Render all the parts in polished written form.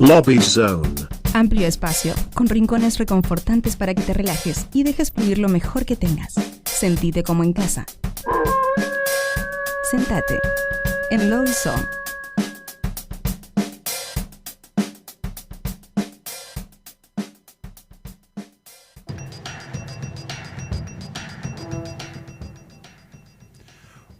Lobby Zone. Amplio espacio, con rincones reconfortantes para que te relajes y dejes fluir lo mejor que tengas. Sentite como en casa. Sentate en Lobby Zone.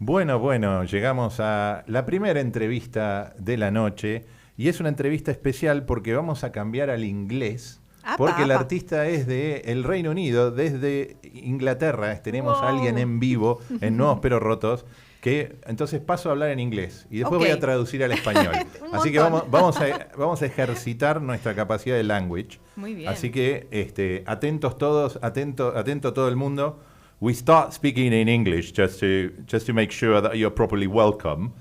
Bueno, llegamos a la primera entrevista de la noche y es una entrevista especial porque vamos a cambiar al inglés, porque el artista es de el Reino Unido, desde Inglaterra. Tenemos a alguien en vivo en Nuevos Pero Rotos, que entonces paso a hablar en inglés y después voy a traducir al español. Así que vamos a ejercitar nuestra capacidad de language. Muy bien. Así que atentos todos, atento todo el mundo. We start speaking in English just to make sure that you're properly welcome.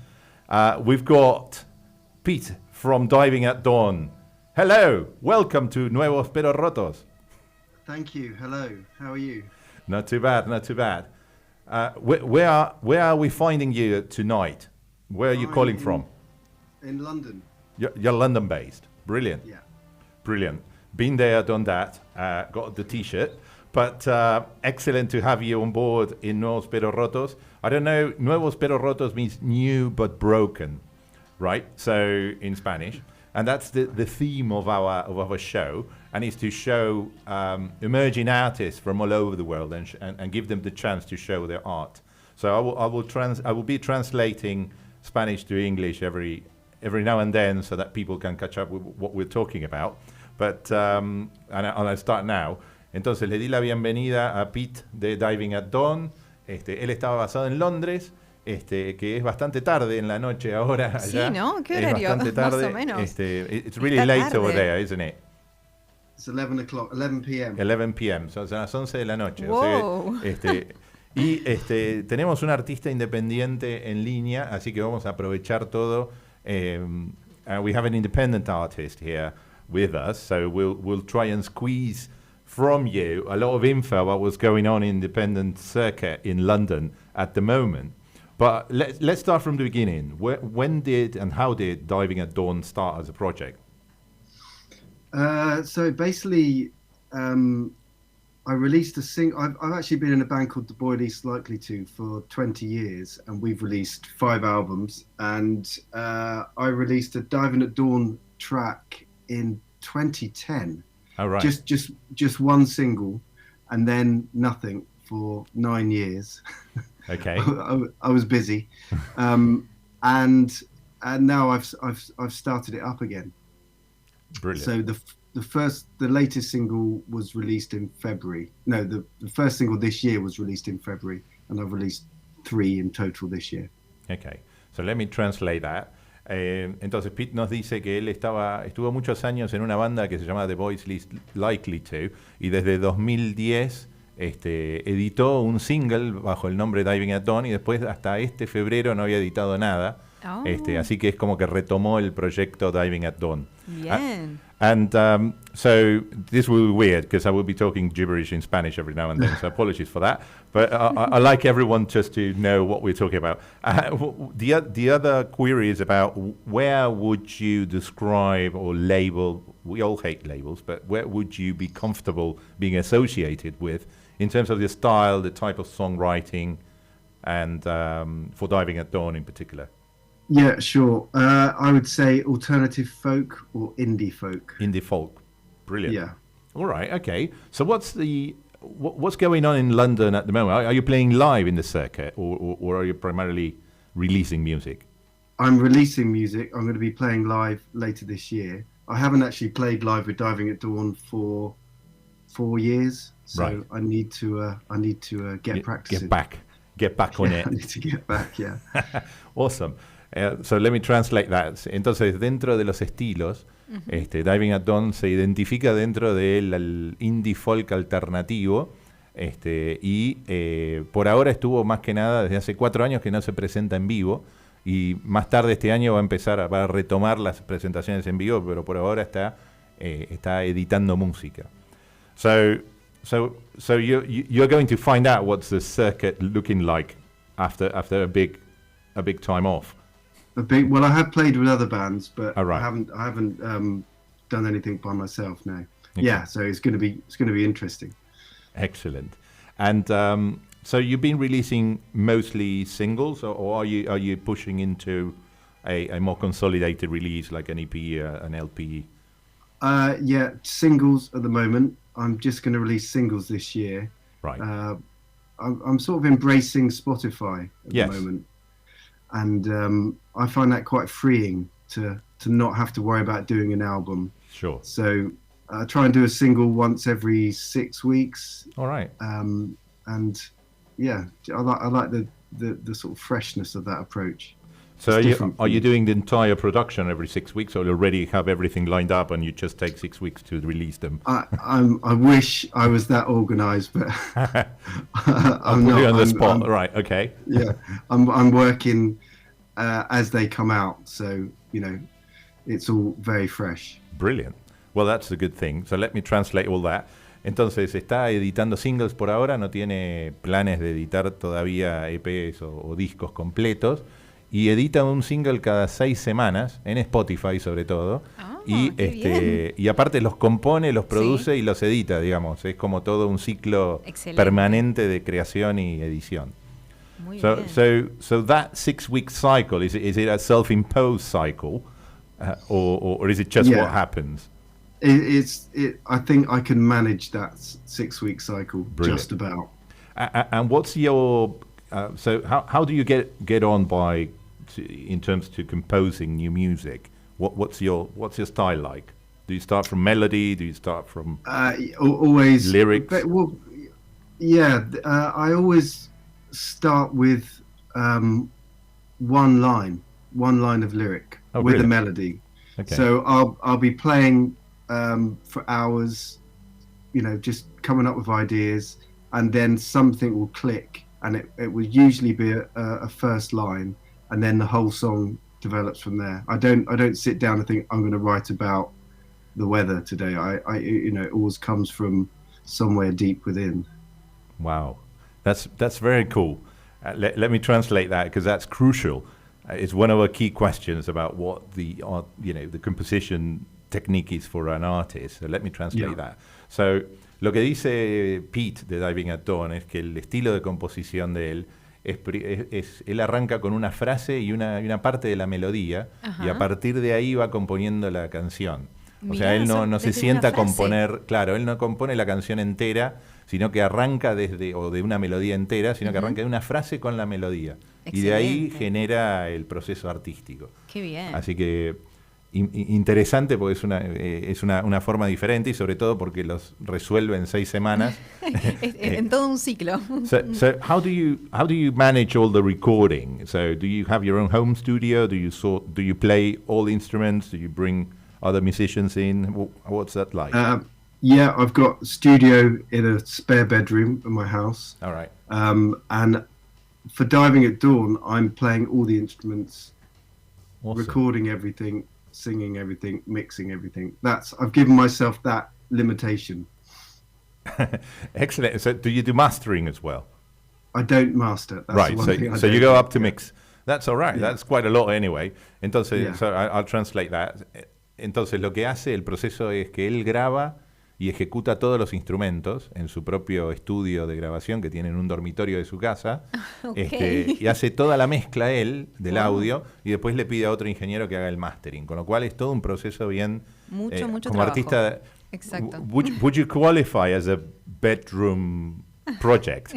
We've got Pete from Diving at Dawn. Hello, welcome to Nuevos Pero Rotos. Thank you. Hello. How are you? Not too bad. Where are we finding you tonight? Where are you calling from? In London. You're London based. Brilliant. Yeah. Brilliant. Been there, done that. Got the T-shirt. But excellent to have you on board in Nuevos Pero Rotos. I don't know, Nuevos Pero Rotos means new but broken, right? So in Spanish. And that's the theme of our show. And it's to show emerging artists from all over the world and give them the chance to show their art. So I will be translating Spanish to English every now and then so that people can catch up with what we're talking about. But and I'll start now. Entonces le di la bienvenida a Pete de Diving at Dawn. Él estaba basado en Londres, que es bastante tarde en la noche ahora allá. Sí, ¿no? ¿Qué horario? Es bastante tarde. Más o menos. It's really late over there, isn't it? It's 11 p.m. 11 p.m. Son las 11 de la noche. Wow. O sea, y tenemos un artista independiente en línea, así que vamos a aprovechar todo. We have an independent artist here with us, so we'll try and squeeze from you a lot of info about what's going on in independent circuit in London at the moment. But let's start from the beginning. When did and how did Diving at Dawn start as a project? So basically, I released a single. I've actually been in a band called The Boy Least Likely To for 20 years, and we've released 5 albums. And I released a Diving at Dawn track in 2010. Oh, right. Just one single, and then nothing for 9 years. Okay. I was busy, and now I've started it up again. Brilliant. So the latest single was released in February. No, the first single this year was released in February, and I've released 3 in total this year. Okay. So let me translate that. Entonces Pete nos dice que él estuvo muchos años en una banda que se llama The Boys Least Likely To, y desde 2010 editó un single bajo el nombre Diving at Dawn, y después hasta este febrero no había editado nada. Oh. Así que es como que retomó el proyecto Diving at Dawn. Bien. So this will be weird because I will be talking gibberish in Spanish every now and then, so apologies for that. But I like everyone just to know what we're talking about. The other query is about where would you describe or label, we all hate labels, but where would you be comfortable being associated with in terms of the style, the type of songwriting, and for Diving at Dawn in particular? Yeah, sure. I would say alternative folk or indie folk. Indie folk. Brilliant. Yeah. All right, okay. So what's going on in London at the moment? Are you playing live in the circuit, or are you primarily releasing music? I'm releasing music. I'm going to be playing live later this year. I haven't actually played live with Diving at Dawn for 4 years, so right. I need to get practicing. Get back on it. I need to get back, yeah. Awesome. So let me translate that. Entonces, dentro de los estilos, Diving at Dawn se identifica dentro del indie folk alternativo, y por ahora estuvo más que nada desde hace 4 años que no se presenta en vivo, y más tarde este año va a retomar las presentaciones en vivo, pero por ahora está editando música. So you're going to find out what's the circuit looking like after a big time off. Well, I have played with other bands, but Oh, right. I haven't done anything by myself now. Okay. Yeah, so it's going to be interesting. Excellent. And so you've been releasing mostly singles, or are you pushing into a more consolidated release like an EP, an LP? Yeah, singles at the moment. I'm just going to release singles this year. Right. I'm sort of embracing Spotify at Yes. the moment, and I find that quite freeing to not have to worry about doing an album. Sure. So I try and do a single once every 6 weeks. All right. And yeah, I like the sort of freshness of that approach. So It's different. are you doing the entire production every 6 weeks, or you already have everything lined up and you just take 6 weeks to release them? I wish I was that organised, but I'll put you on the spot. Right. Okay. Yeah, I'm working as they come out, so it's all very fresh. Brilliant. Well, that's a good thing. So let me translate all that. Entonces, está editando singles por ahora, no tiene planes de editar todavía EPs o discos completos, y edita un single cada 6 semanas, en Spotify sobre todo, y aparte los compone, los produce y los edita, digamos. Es como todo un ciclo permanente de creación y edición. Muy bien. So that 6-week cycle, is it a self-imposed cycle, or is it just what happens? I think I can manage that 6-week cycle. Brilliant. Just about. And what's your so how do you get on in terms to composing new music? What's your style like? Do you start from melody? Do you start from always lyrics? Well, yeah, I always start with one line of lyric with a melody. Okay. So I'll be playing for hours, just coming up with ideas, and then something will click, and it will usually be a first line, and then the whole song develops from there. I don't sit down and think I'm going to write about the weather today. It always comes from somewhere deep within. Wow, that's very cool. Let me translate that, because that's crucial. It's one of our key questions about what the composition technique is for an artist. So let me translate that. So lo que dice Pete de Diving at Dawn es que el estilo de composición de él él arranca con una frase y una parte de la melodía. Ajá. Y a partir de ahí va componiendo la canción. O sea, él no se sienta a componer, claro, él no compone la canción entera, sino que arranca de una melodía entera, sino que arranca de una frase con la melodía. Excelente. Y de ahí genera el proceso artístico. Qué bien. Así que interesante, porque es una forma diferente, y sobre todo porque los resuelve en 6 semanas. En todo un ciclo. So how do you manage all the recording? So do you have your own home studio? Do you play all the instruments? Do you bring other musicians in? What's that like? Yeah, I've got a studio in a spare bedroom in my house. All right. And for Diving at Dawn, I'm playing all the instruments, awesome. Recording everything, singing everything, mixing everything. I've given myself that limitation. Excellent. So do you do mastering as well? I don't master. That's right. So you go up to mix. That's all right. Yeah. That's quite a lot anyway. Entonces, yeah. So I'll translate that. Entonces, lo que hace el proceso es que él graba y ejecuta todos los instrumentos en su propio estudio de grabación que tiene en un dormitorio de su casa. Okay. Y hace toda la mezcla él del audio, y después le pide a otro ingeniero que haga el mastering, con lo cual es todo un proceso bien mucho como trabajo. Artista. Exacto. Would you qualify as a bedroom project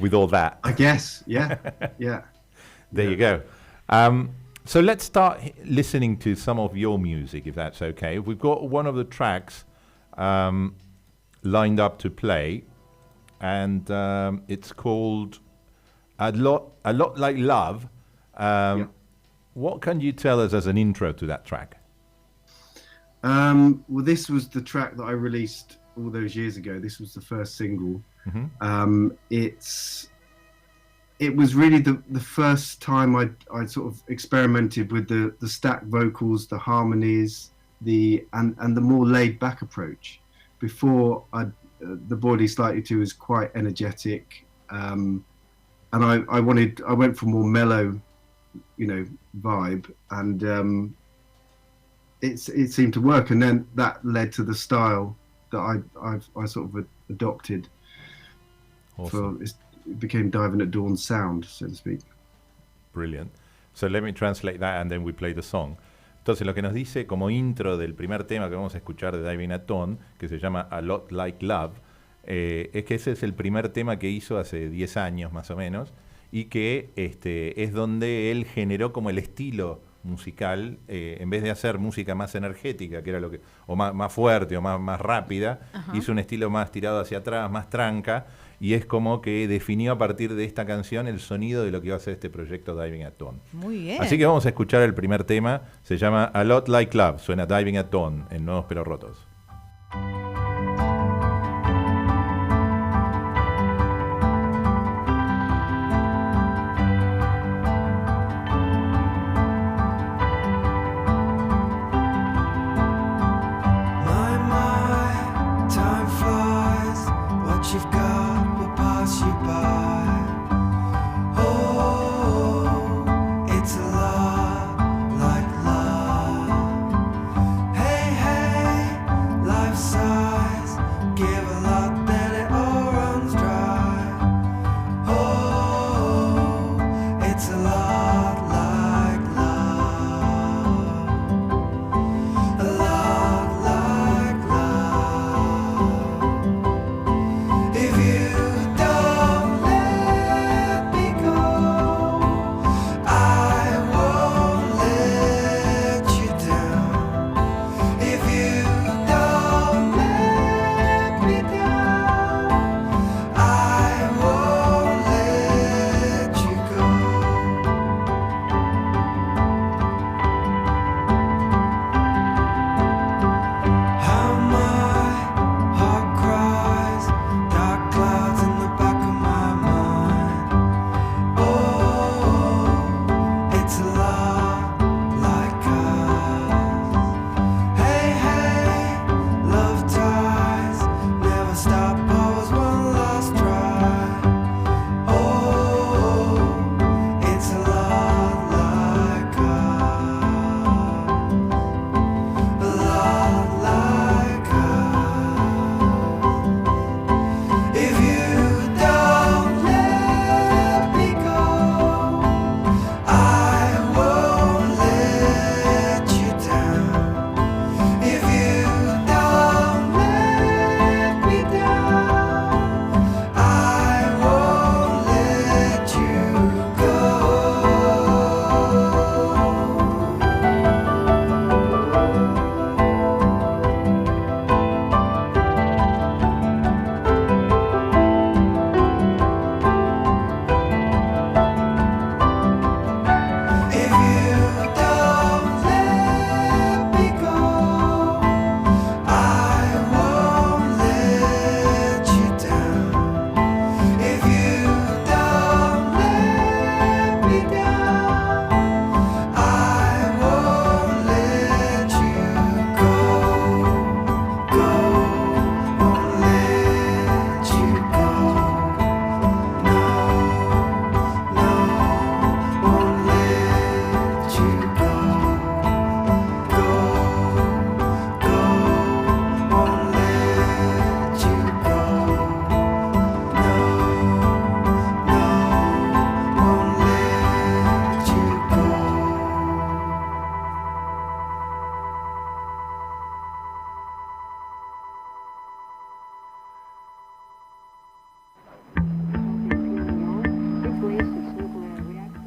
with all that? I guess, yeah. There you go. So let's start listening to some of your music, if that's okay. We've got one of the tracks lined up to play, and it's called A Lot Like Love. What can you tell us as an intro to that track? Well, this was the track that I released all those years ago. This was the first single. Mm-hmm. It was really the first time I sort of experimented with the stacked vocals, the harmonies, and the more laid back approach. Before the Body Slightly Too was quite energetic, and I went for more mellow, vibe, and it seemed to work, and then that led to the style that I sort of adopted. Awesome. It became Diving at Dawn sound, so to speak. Brilliant. So let me translate that and then we play the song. Entonces lo que nos dice como intro del primer tema que vamos a escuchar de Diving at Dawn, que se llama A Lot Like Love, es que ese es el primer tema que hizo hace 10 años más o menos, y que es donde él generó como el estilo musical, en vez de hacer música más energética, que era lo que, o más fuerte o más rápida, hizo un estilo más tirado hacia atrás, más tranca, y es como que definió a partir de esta canción el sonido de lo que iba a ser este proyecto Diving at Dawn. Muy bien. Así que vamos a escuchar el primer tema, se llama A Lot Like Love, suena Diving at Dawn en Nuevos Pero Rotos.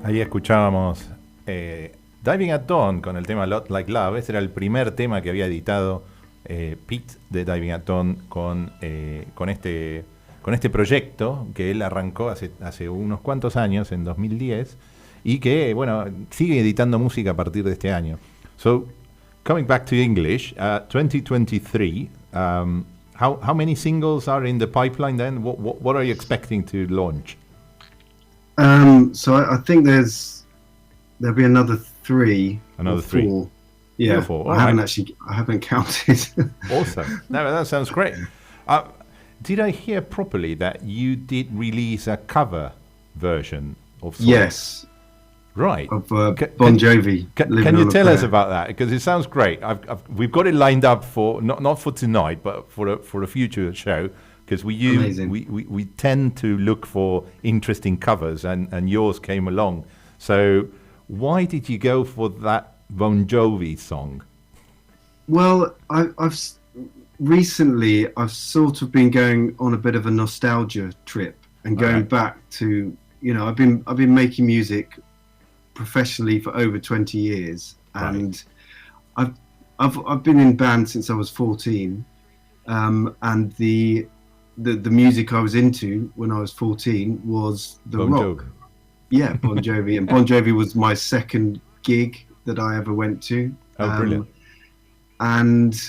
Ahí escuchábamos Diving at Dawn con el tema Lot Like Love. Ese era el primer tema que había editado Pete de Diving at Dawn con este proyecto que él arrancó hace unos cuantos años, en 2010, y que, bueno, sigue editando música a partir de este año. So, coming back to English, 2023, how many singles are in the pipeline then? What are you expecting to launch? So I think there'll be another 3. Another 3. 4. Yeah, Beautiful. I haven't counted. Awesome. No, that sounds great. Did I hear properly that you did release a cover version of songs? Yes. Right. of Bon Jovi. Can you tell us about that? Because it sounds great. We've got it lined up for not for tonight, but for a future show. Because we tend to look for interesting covers, and yours came along. So why did you go for that Bon Jovi song? Well, I've recently sort of been going on a bit of a nostalgia trip and going back to, I've been making music professionally for over 20 years, and I've been in bands since I was 14, and the music I was into when I was 14 was the Bon rock. Jovi. Yeah, Bon Jovi, and Bon Jovi was my second gig that I ever went to. Oh, brilliant! And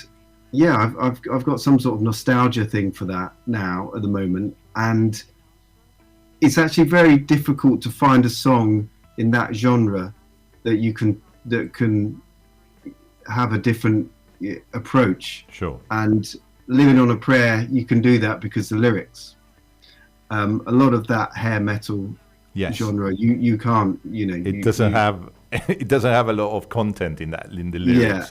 yeah, I've got some sort of nostalgia thing for that now at the moment, and it's actually very difficult to find a song in that genre that can have a different approach. Sure. And Living on a Prayer, you can do that because the lyrics. A lot of that hair metal genre, you can't, It doesn't have a lot of content in the lyrics. Yeah,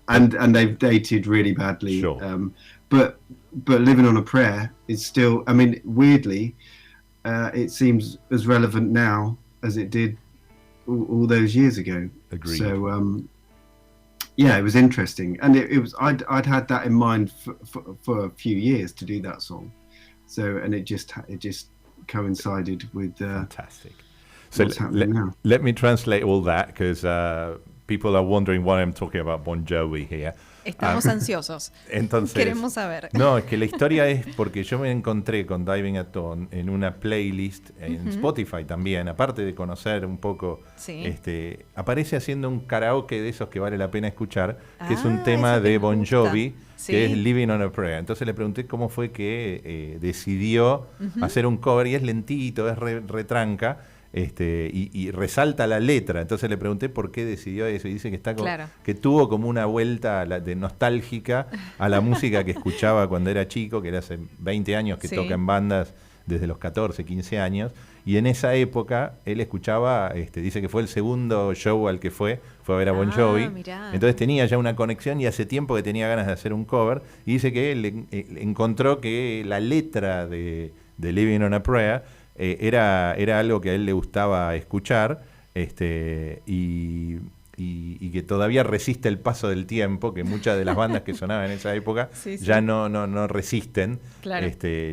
and they've dated really badly. Sure. But Living on a Prayer is still, I mean, weirdly, it seems as relevant now as it did all those years ago. Agreed. So yeah, it was interesting, and it was I'd had that in mind for a few years to do that song. So, and it just coincided with fantastic. So what's happening now. Let me translate all that, because people are wondering why I'm talking about Bon Jovi here. Estamos ansiosos. Entonces, queremos saber. No, es que la historia es porque yo me encontré con Diving at Dawn en una playlist en Spotify también, aparte de conocer un poco, aparece haciendo un karaoke de esos que vale la pena escuchar, que es un tema de Bon Jovi, que es Living on a Prayer. Entonces le pregunté cómo fue que decidió hacer un cover, y es lentito, es retranca. Y resalta la letra. Entonces le pregunté por qué decidió eso, y dice que que tuvo como una vuelta de nostálgica a la música que escuchaba cuando era chico, que era hace 20 años que toca en bandas desde los 14, 15 años, y en esa época él escuchaba, dice que fue el segundo show al que fue a ver a Bon Jovi. Entonces tenía ya una conexión, y hace tiempo que tenía ganas de hacer un cover, y dice que él encontró que la letra de Living on a Prayer era algo que a él le gustaba escuchar, y que todavía resiste el paso del tiempo, que muchas de las bandas que sonaban en esa época ya no resisten,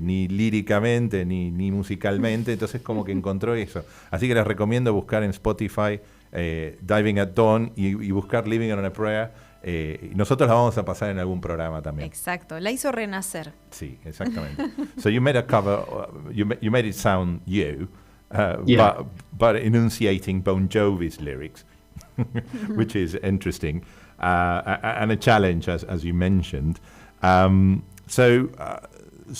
ni líricamente ni musicalmente. Entonces como que encontró eso. Así que les recomiendo buscar en Spotify Diving at Dawn y buscar Living on a Prayer. Nosotros la vamos a pasar en algún programa también. Exacto, la hizo renacer. Sí, exactamente. So you made a cover, you made it sound but enunciating Bon Jovi's lyrics, which is interesting, and a challenge, as you mentioned. So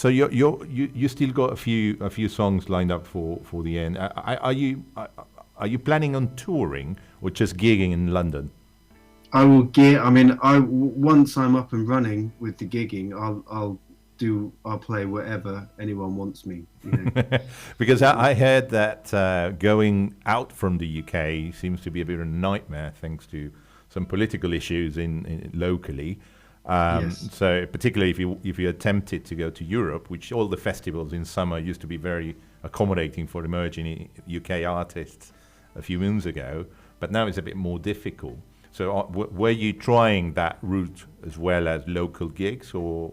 you still got a few songs lined up for the end. Are you planning on touring or just gigging in London? I will gig. I mean, once I'm up and running with the gigging, I'll play wherever anyone wants me. Because I heard that going out from the UK seems to be a bit of a nightmare, thanks to some political issues in locally. So particularly if you attempted to go to Europe, which all the festivals in summer used to be very accommodating for emerging UK artists a few moons ago, but now it's a bit more difficult. So were you trying that route as well as local gigs, or?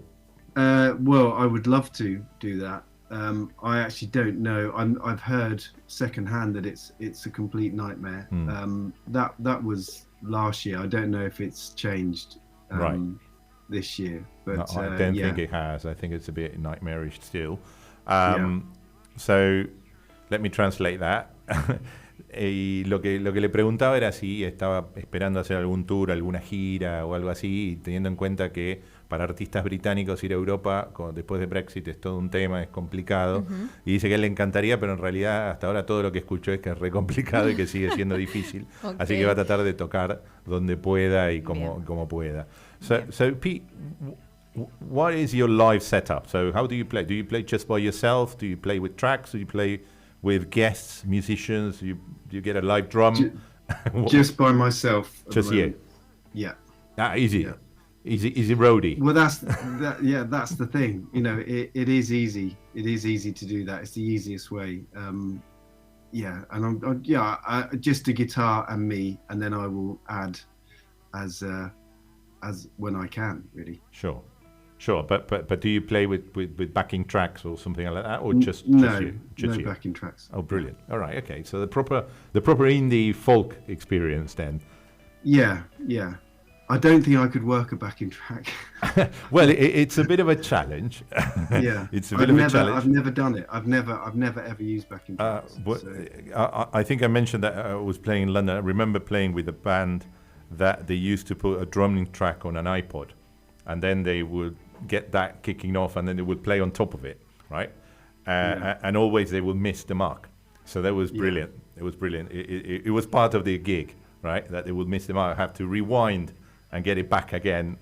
Well, I would love to do that. I actually don't know. I've heard secondhand that it's a complete nightmare. That was last year. I don't know if it's changed this year. But no, I don't think it has. I think it's a bit nightmarish still. So let me translate that. Y lo que le preguntaba era si estaba esperando hacer algún tour, alguna gira o algo así, teniendo en cuenta que para artistas británicos ir a Europa después de Brexit es todo un tema, es complicado. Y dice que a él le encantaría, pero en realidad hasta ahora todo lo que escucho es que es re complicado y que sigue siendo difícil. Así que va a tratar de tocar donde pueda y como pueda. So Pete, what is your live setup? So how do you play? Do you play just by yourself? Do you play with tracks? Do you play with guests, musicians? You get a live drum? Just by myself. Just you? Yeah. Easy. Yeah. Easy roadie. Well, that's the thing. You know, it is easy. It is easy to do that. It's the easiest way. Yeah, and I'm just a guitar and me, and then I will add as when I can, really. Sure. But do you play with backing tracks or something like that, or just no you? Backing tracks? Oh, brilliant! All right, okay. So the proper indie folk experience then. Yeah. I don't think I could work a backing track. Well, it's a bit of a challenge. Yeah, it's a bit of a challenge. I've never done it. I've never ever used backing tracks. I think I mentioned that I was playing in London. I remember playing with a band that they used to put a drumming track on an iPod, and then they would get that kicking off, and then they would play on top of it, right? And always they would miss the mark. So that was brilliant. It was brilliant. It was part of the gig, right? That they would miss the mark, have to rewind and get it back again,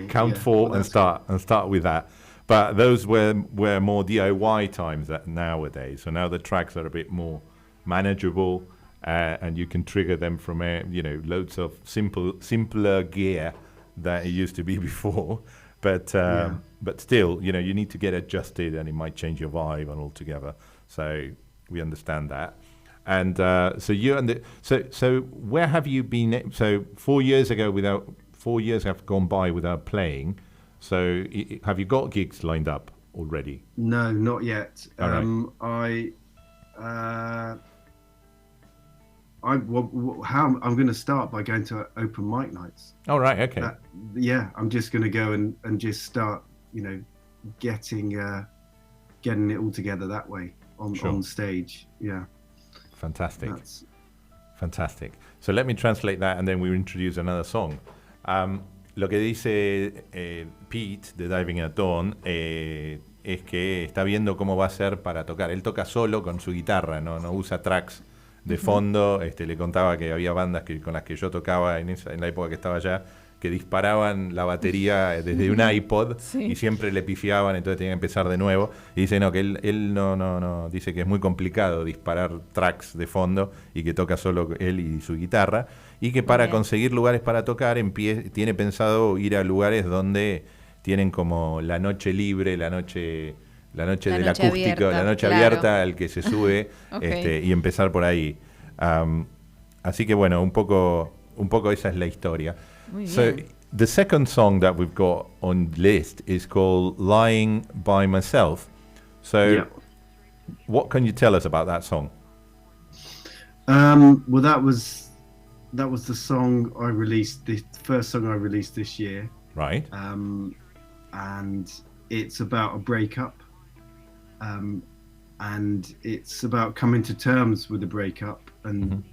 count four and start with that. But those were more DIY times nowadays. So now the tracks are a bit more manageable, and you can trigger them from loads of simpler gear that it used to be before. But still, you need to get adjusted, and it might change your vibe and altogether. So we understand that. And so where have you been? So 4 years have gone by without playing. So have you got gigs lined up already? No, not yet. All right. I'm going to start by going to open mic nights. Oh, right. Okay. I'm just going to go and just start, getting it all together that way on stage. Yeah. Fantastic. So let me translate that, and then we introduce another song. Lo que dice Pete de Diving at Dawn es que está viendo cómo va a ser para tocar. Él toca solo con su guitarra, no usa tracks de fondo. Le contaba que había bandas con las que yo tocaba en la época que estaba allá, que disparaban la batería desde un iPod y siempre le pifiaban, entonces tenían que empezar de nuevo. Y dice que él no, dice que es muy complicado disparar tracks de fondo y que toca solo él y su guitarra, y que para conseguir lugares para tocar tiene pensado ir a lugares donde tienen como la noche libre, la noche del acústico, abierta, la noche abierta al que se sube y empezar por ahí. Así que bueno, un poco esa es la historia. So the second song that we've got on list is called Lying by Myself. So what can you tell us about that song? Well, that was the song I released, the first song I released this year. Right. And it's about a breakup. And it's about coming to terms with the breakup, and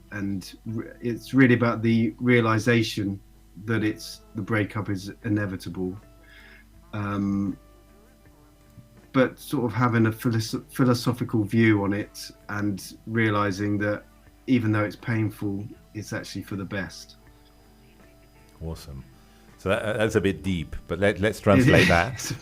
it's really about the realization that the breakup is inevitable, but sort of having a philosophical view on it, and realizing that even though it's painful, it's actually for the best. Awesome. So that's a bit deep, but let's translate that.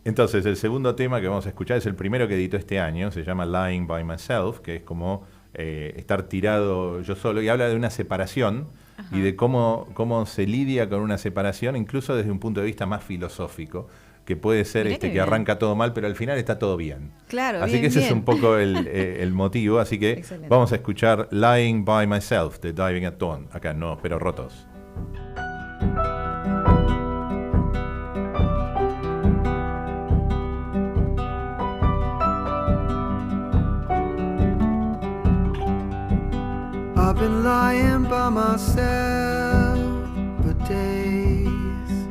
Entonces, el segundo tema que vamos a escuchar es el primero que editó este año, se llama Lying by Myself, que es como estar tirado yo solo, y habla de una separación. Ajá. Y de cómo se lidia con una separación, incluso desde un punto de vista más filosófico, que puede ser que arranca todo mal, pero al final está todo bien. Claro, así que ese es un poco el motivo, así que excelente. Vamos a escuchar Lying by Myself de Diving at Dawn, acá en Nuevos Pero Rotos. I've been lying by myself for days,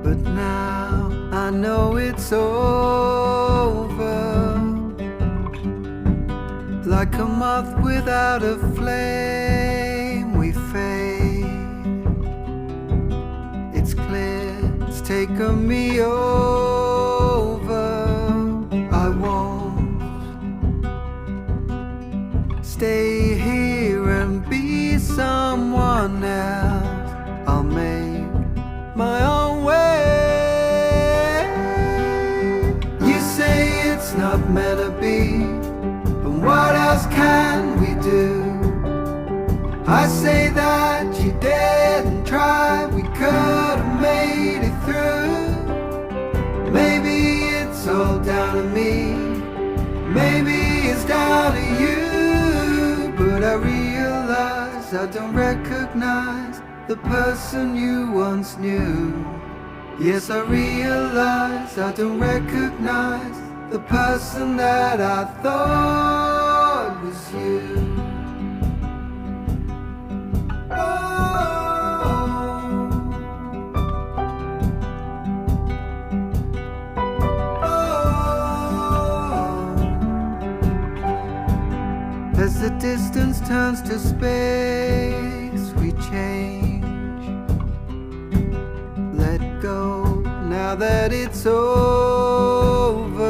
but now I know it's over. Like a moth without a flame, we fade. It's clear it's taken me over. I won't stay here and be someone else. I'll make my own way. You say it's not meant to be. And what else can we do? I say that you didn't try, we could have made it through. Maybe it's all down to me, maybe it's down to you. But I realize I don't recognize the person you once knew. Yes, I realize I don't recognize the person that I thought was you. As the distance turns to space, we change. Let go now that it's over.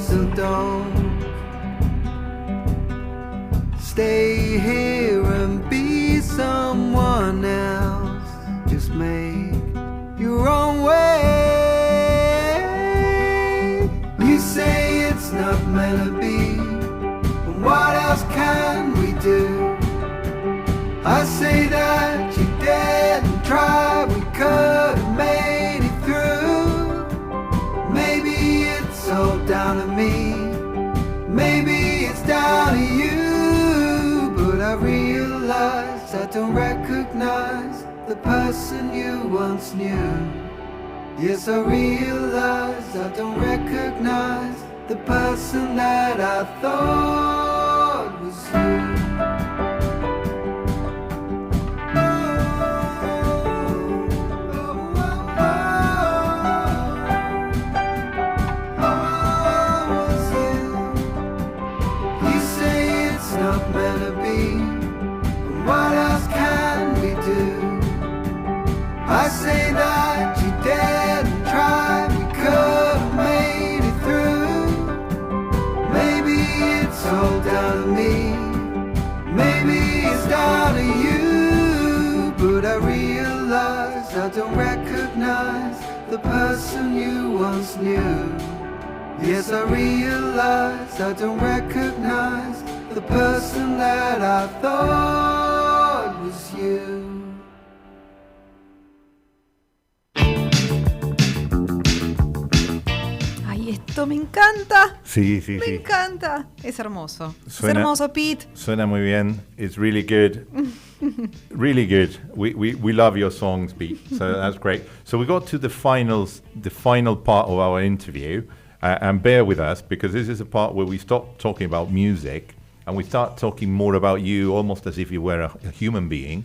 So don't stay here and be someone else. Just make your own way. You say it's not meant to be. What else can we do? I say that you didn't try, we could have made it through. Maybe it's all down to me, maybe it's down to you. But I realize I don't recognize the person you once knew. Yes, I realize I don't recognize the person that I thought was you. You say it's not meant to be, but what else can we do? I say that you didn't try, we could have made it through. Maybe it's all down to me, maybe it's down to you. But I realize I don't recognize the person you once knew. Yes, I realize I don't recognize the person that I thought was you. Ay, esto me encanta. Sí, sí, Me sí. encanta. Es hermoso. Suena- Es hermoso, Pete. Suena muy bien. It's really good. Really good. We love your songs, Pete. So that's great. So we got to the final part of our interview. And bear with us, because this is a part where we stop talking about music and we start talking more about you, almost as if you were a human being.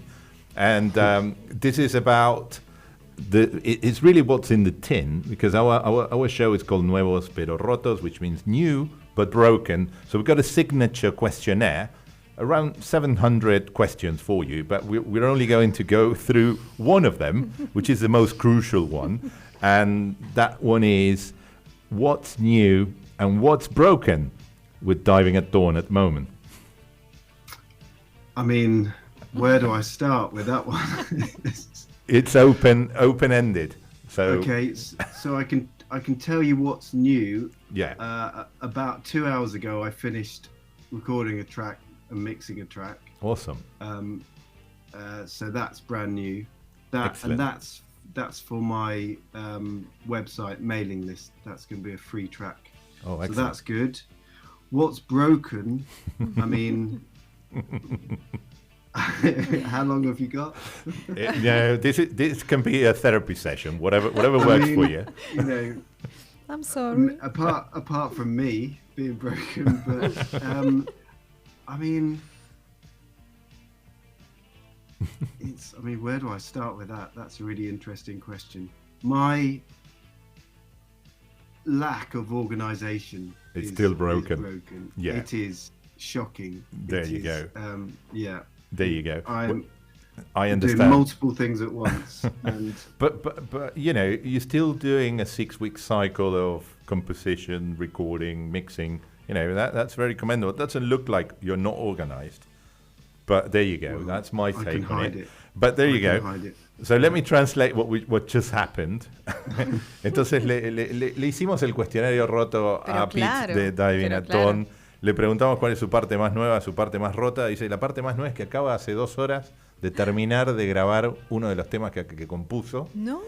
And this is about it's really what's in the tin, because our show is called Nuevos Pero Rotos, which means new but broken. So we've got a signature questionnaire, around 700 questions for you, but we're only going to go through one of them, which is the most crucial one. And that one is, what's new and what's broken with Diving at Dawn at the moment? I mean, where do I start with that one? It's open-ended. So Okay, so I can tell you what's new. yeah, About 2 hours ago, I finished recording a track and mixing a track. awesome. So that's brand new. And that's for my website mailing list. That's going to be a free track. Oh, So excellent. that's good. What's broken? I mean, how long have you got? This can be a therapy session, whatever I works mean, for you. You know, I'm sorry. apart from me being broken, but I mean, where do I start with that? That's a really interesting question. My lack of organization It's is still broken. broken. Yeah. It is shocking. There It you is, go. Yeah. There you go. I'm I doing understand. multiple things at once, and But you know, you're still doing a 6-week cycle of composition, recording, mixing. You know, that's very commendable. It doesn't look like you're not organized. But there you go. Well, That's my I can take on hide it. it. But there I you can go. hide it. So let me translate what just happened. Entonces le hicimos el cuestionario roto Pero a Pete claro, de Diving pero at claro. Dawn. Le preguntamos cuál es su parte más nueva, su parte más rota. Dice, la parte más nueva es que acaba hace 2 horas de terminar de grabar uno de los temas que compuso. No.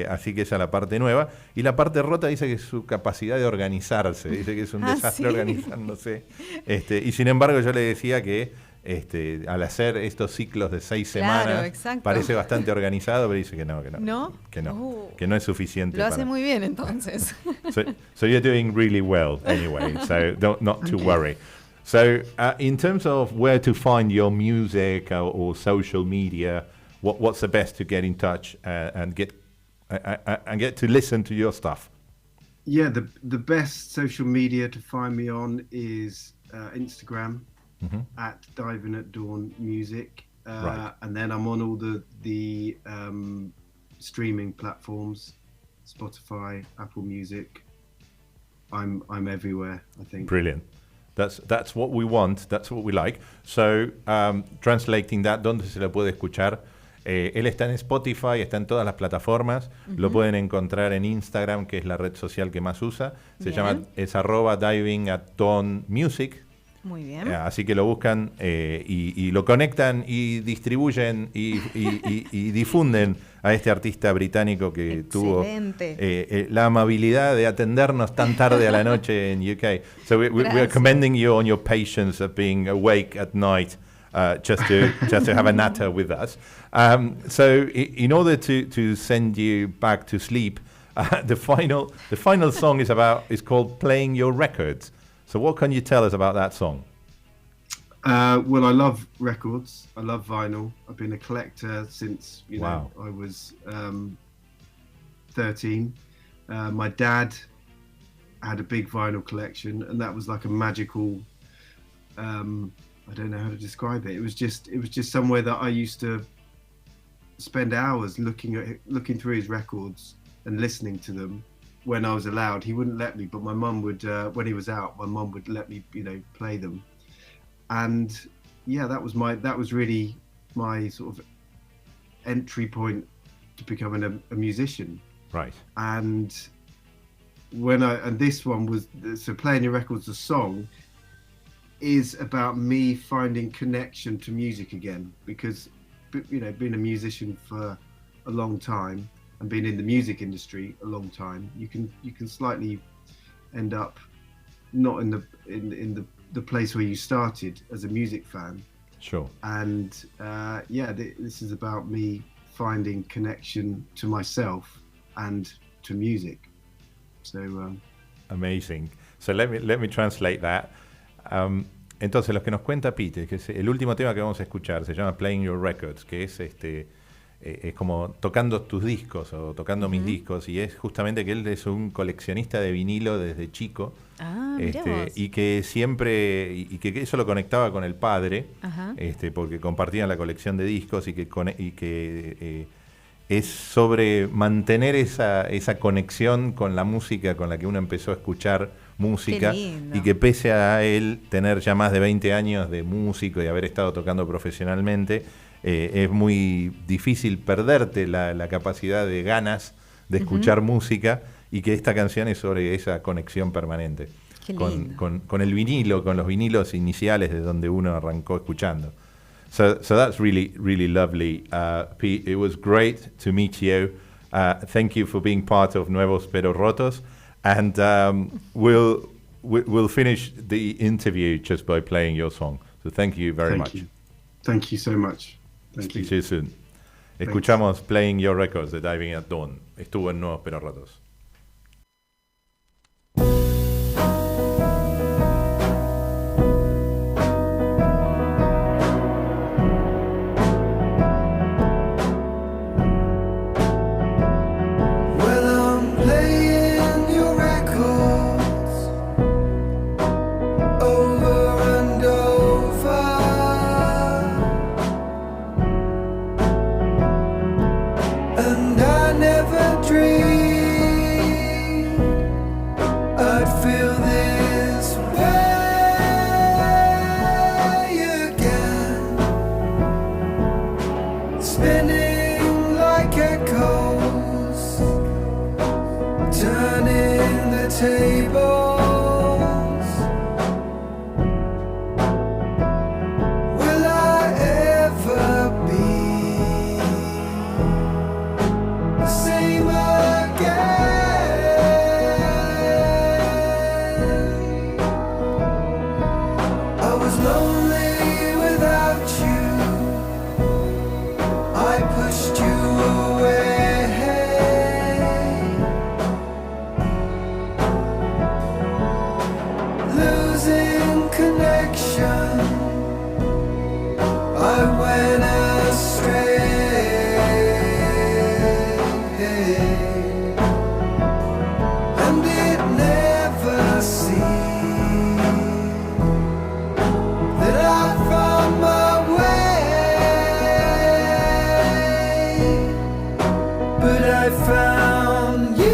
Así que esa es la parte nueva. Y la parte rota dice que es su capacidad de organizarse. Dice que es un desastre ¿sí? organizándose. Y sin embargo yo le decía que al hacer estos ciclos de 6 Claro, semanas exacto. parece bastante organizado, pero dice que no, ¿No? que no es suficiente. Lo hace para- muy bien entonces. So you're doing really well anyway, so not to worry. So in terms of where to find your music or social media, what's the best to get in touch and get to listen to your stuff? Yeah, the best social media to find me on is Instagram at Diving at Dawn Music, Right. and then I'm on all the streaming platforms, Spotify, Apple Music. I'm everywhere, I think. Brilliant. That's what we want. That's what we like. So, translating that, ¿dónde se lo puede escuchar? Él está en Spotify, está en todas las plataformas. Lo pueden encontrar en Instagram, que es la red social que más usa. Se Bien. llama, es @diving@dawnmusic. Muy bien. Así que lo buscan y lo conectan y distribuyen y difunden a este artista británico que tuvo Excelente. la amabilidad de atendernos tan tarde a la noche en UK. So we are Gracias. commending you on your patience of being awake at night just to have a natter with us. So in order to send you back to sleep, the final song is called Playing Your Records. So what can you tell us about that song? Well, I love records. I love vinyl. I've been a collector since Wow. I was 13. My dad had a big vinyl collection, and that was like a magical. I don't know how to describe it. It was just somewhere that I used to spend hours looking through his records and listening to them. When I was allowed, he wouldn't let me, but my mum would. When he was out, my mum would let me, play them. And yeah, that was really my sort of entry point to becoming a musician. Right. And this one was, so Playing Your Records, the song is about me finding connection to music again, because being a musician for a long time and being in the music industry a long time, you can slightly end up not in the place where you started as a music fan. Sure. And this is about me finding connection to myself and to music. So Amazing. So let me translate that. Entonces, lo que nos cuenta Pete, que es el último tema que vamos a escuchar, se llama Playing Your Records, que es es como tocando tus discos o tocando mis discos, y es justamente que él es un coleccionista de vinilo desde chico. Mirá vos. Y que siempre, y que eso lo conectaba con el padre, Ajá. porque compartían la colección de discos y que es sobre mantener esa conexión con la música con la que uno empezó a escuchar música. Qué lindo. Y que pese a él tener ya más de 20 años de músico y haber estado tocando profesionalmente, es muy difícil perderte la capacidad de ganas de escuchar música, y que esta canción es sobre esa conexión permanente Qué lindo. con el vinilo, con los vinilos iniciales de donde uno arrancó escuchando. So that's really, really lovely. Pete, it was great to meet you. Thank you for being part of Nuevos Pero Rotos. And we'll finish the interview just by playing your song. So thank you very much. Thank you so much. Thank Speak you. to you soon. Escuchamos Playing Your Records de Diving at Dawn. Estuvo en Nuevos Pero Rotos. Well, I'm playing your records over and over, and I never dreamed I'd tables. Will I ever be the same again? I was lonely without you. I pushed you away. Losing connection, I went astray, and it never seemed that I found my way, but I found you.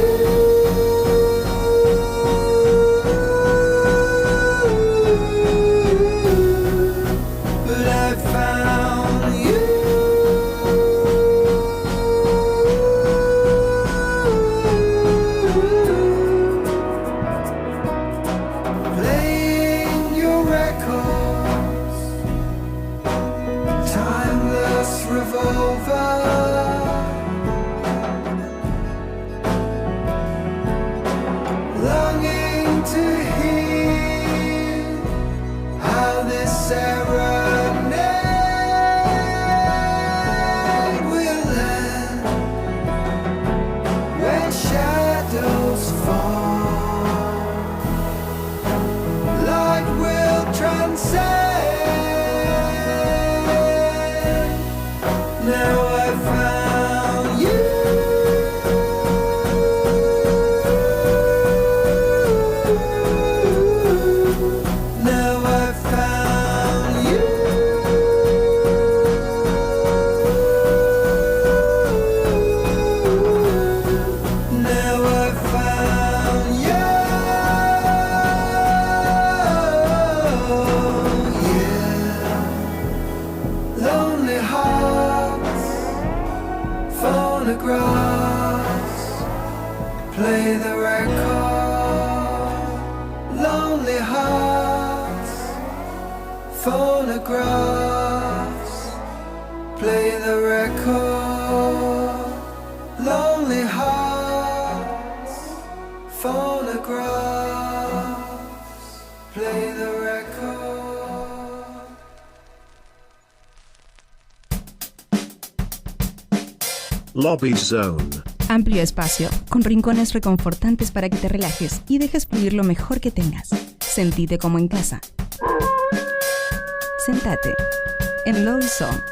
But I found you. Playing your records, timeless revolver. Longing to hear how this serenade will end when shadows fall. Light will transcend. Now I found you. Now I found you. Now I found you. Yeah. Lonely hearts, phonographs, play the record. Lonely hearts, phonographs, play the record. Lonely hearts, phonographs, play the record. Lobby Zone. Amplio espacio, con rincones reconfortantes para que te relajes y dejes fluir lo mejor que tengas. Sentite como en casa. Sentate en Lobby Zone.